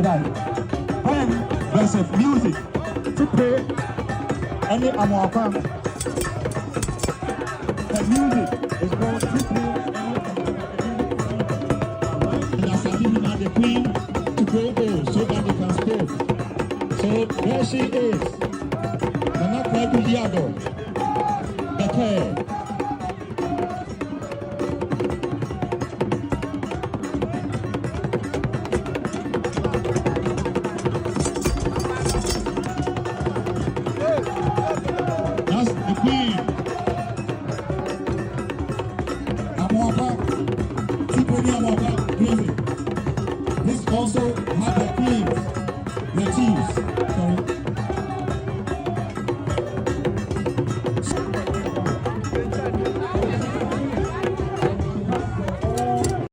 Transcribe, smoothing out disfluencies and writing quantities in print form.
that. When there's a music to play any Amwaka, the music is going to play any Asanteman the queen to go so that they can score. So there she is. Nana Konadu Yiadom. The third. That's the queen. Amma, Tiponi Amma.